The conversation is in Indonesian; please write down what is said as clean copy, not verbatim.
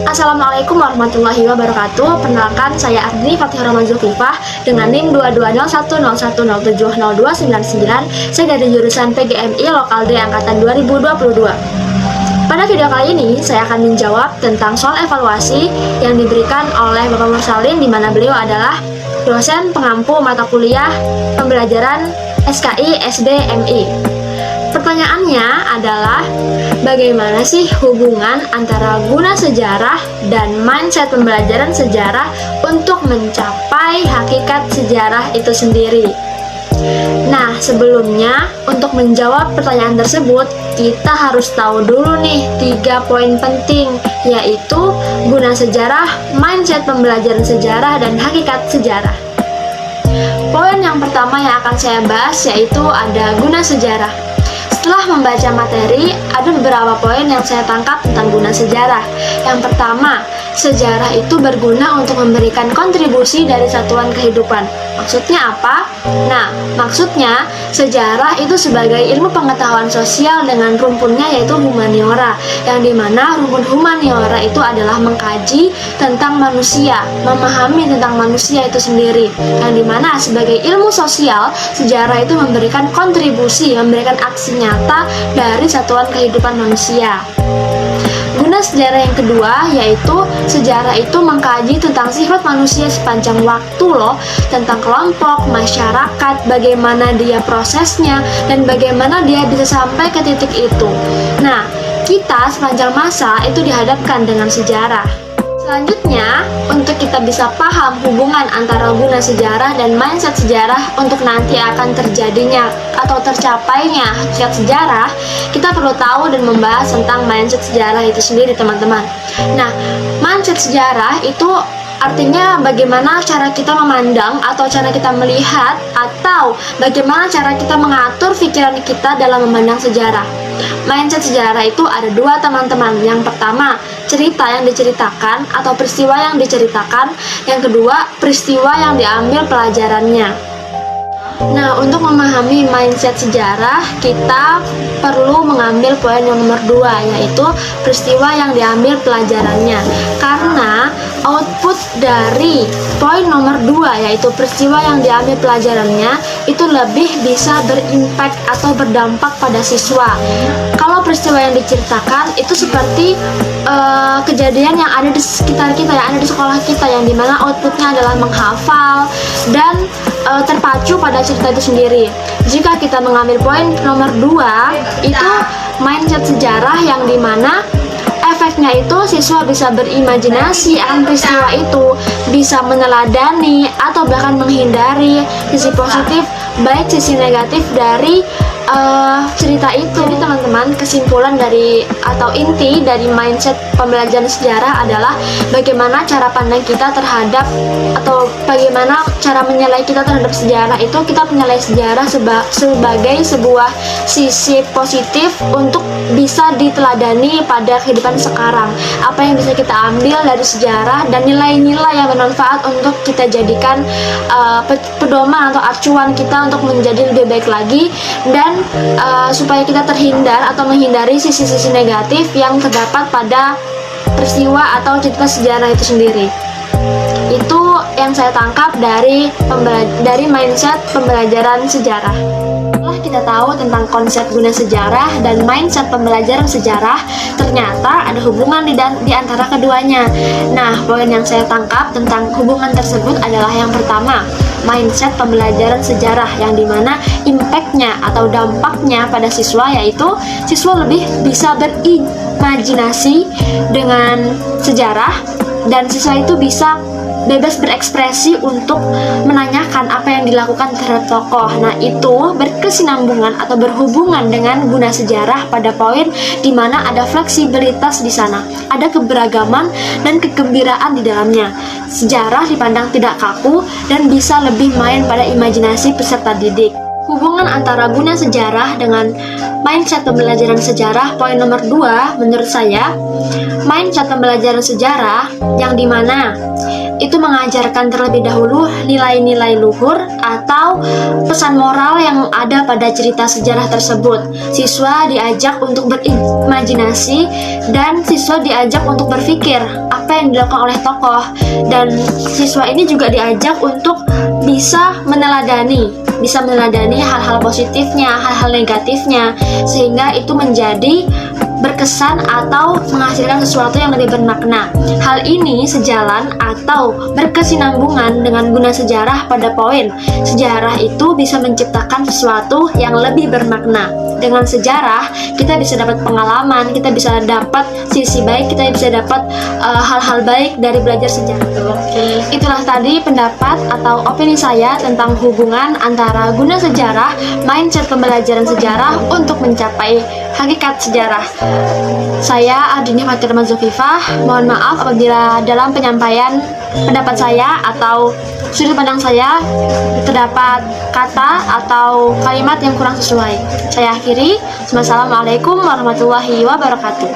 Assalamualaikum warahmatullahi wabarakatuh. Perkenalkan, saya Ardini Fatih Rahman Zulkifah dengan NIM 220101020299. Saya dari jurusan PGMI Lokal D Angkatan 2022. Pada video kali ini, saya akan menjawab tentang soal evaluasi yang diberikan oleh Bapak Mursalin, di mana beliau adalah dosen pengampu mata kuliah pembelajaran SKI SDMI. Pertanyaannya adalah, bagaimana sih hubungan antara guna sejarah dan mindset pembelajaran sejarah untuk mencapai hakikat sejarah itu sendiri? Nah, sebelumnya untuk menjawab pertanyaan tersebut, kita harus tahu dulu nih 3 poin penting, yaitu guna sejarah, mindset pembelajaran sejarah, dan hakikat sejarah. Poin yang pertama yang akan saya bahas yaitu ada guna sejarah. Setelah membaca materi, ada beberapa poin yang saya tangkap tentang guna sejarah. Yang pertama, sejarah itu berguna untuk memberikan kontribusi dari satuan kehidupan. Maksudnya apa? Nah, maksudnya sejarah itu sebagai ilmu pengetahuan sosial dengan rumpunnya yaitu humaniora, yang dimana rumpun humaniora itu adalah mengkaji tentang manusia, memahami tentang manusia itu sendiri, yang dimana sebagai ilmu sosial, sejarah itu memberikan kontribusi, memberikan aksi nyata dari satuan kehidupan manusia. Guna sejarah yang kedua yaitu sejarah itu mengkaji tentang sifat manusia sepanjang waktu loh, tentang kelompok, masyarakat, bagaimana dia prosesnya, dan bagaimana dia bisa sampai ke titik itu. Nah, kita sepanjang masa itu dihadapkan dengan sejarah. Selanjutnya, untuk kita bisa paham hubungan antara guna sejarah dan mindset sejarah untuk nanti akan terjadinya atau tercapainya hakikat sejarah, kita perlu tahu dan membahas tentang mindset sejarah itu sendiri, teman-teman. Nah, mindset sejarah itu artinya bagaimana cara kita memandang atau cara kita melihat atau bagaimana cara kita mengatur pikiran kita dalam memandang sejarah. Mindset sejarah itu ada 2, teman-teman. Yang pertama, cerita yang diceritakan atau peristiwa yang diceritakan. Yang kedua, peristiwa yang diambil pelajarannya. Nah, untuk memahami mindset sejarah, kita perlu mengambil poin yang nomor 2, yaitu peristiwa yang diambil pelajarannya. Karena output dari poin nomor 2, yaitu peristiwa yang diambil pelajarannya, itu lebih bisa berimpact atau berdampak pada siswa. Kalau peristiwa yang diceritakan itu seperti kejadian yang ada di sekitar kita, yang ada di sekolah kita, yang dimana outputnya adalah menghafal dan terpacu pada cerita itu sendiri. Jika kita mengambil poin nomor 2, itu mindset sejarah, yang dimana efeknya itu siswa bisa berimajinasi akan peristiwa itu, bisa meneladani atau bahkan menghindari sisi positif baik sisi negatif dari cerita itu. Jadi teman-teman, kesimpulan dari atau inti dari mindset pembelajaran sejarah adalah bagaimana cara pandang kita terhadap atau bagaimana cara menilai kita terhadap sejarah itu. Kita menilai sejarah sebagai sebuah sisi positif untuk bisa diteladani pada kehidupan sekarang. Apa yang bisa kita ambil dari sejarah dan nilai-nilai yang bermanfaat untuk kita jadikan pedoman atau acuan kita untuk menjadi lebih baik lagi, dan supaya kita terhindar atau menghindari sisi-sisi negatif yang terdapat pada peristiwa atau cerita sejarah itu sendiri. Itu yang saya tangkap dari mindset pembelajaran sejarah. Setelah kita tahu tentang konsep guna sejarah dan mindset pembelajaran sejarah, ternyata ada hubungan di antara keduanya. Nah, poin yang saya tangkap tentang hubungan tersebut adalah yang pertama, mindset pembelajaran sejarah, yang dimana impactnya atau dampaknya pada siswa, yaitu siswa lebih bisa berimajinasi dengan sejarah, dan siswa itu bisa bebas berekspresi untuk menanyakan apa yang dilakukan terhadap tokoh. Nah, itu berkesinambungan atau berhubungan dengan guna sejarah pada poin di mana ada fleksibilitas di sana, ada keberagaman dan kegembiraan di dalamnya. Sejarah dipandang tidak kaku dan bisa lebih main pada imajinasi peserta didik. Hubungan antara guna sejarah dengan mindset pembelajaran sejarah. Poin nomor 2, menurut saya, mindset pembelajaran sejarah yang dimana itu mengajarkan terlebih dahulu nilai-nilai luhur atau pesan moral yang ada pada cerita sejarah tersebut. Siswa diajak untuk berimajinasi dan siswa diajak untuk berpikir apa yang dilakukan oleh tokoh, dan siswa ini juga diajak untuk bisa meneladani hal-hal positifnya, hal-hal negatifnya, sehingga itu menjadi berkesan atau menghasilkan sesuatu yang lebih bermakna. Hal ini sejalan atau berkesinambungan dengan guna sejarah pada poin sejarah itu bisa menciptakan sesuatu yang lebih bermakna. Dengan sejarah kita bisa dapat pengalaman, kita bisa dapat sisi baik, kita bisa dapat hal-hal baik dari belajar sejarah. Itulah tadi pendapat atau opini saya tentang hubungan antara guna sejarah, mindset pembelajaran sejarah untuk mencapai hakikat sejarah. Saya Ardini Fatirma Zulkifah. Mohon maaf apabila dalam penyampaian pendapat saya atau sudut pandang saya terdapat kata atau kalimat yang kurang sesuai. Saya akhiri. Wassalamualaikum warahmatullahi wabarakatuh.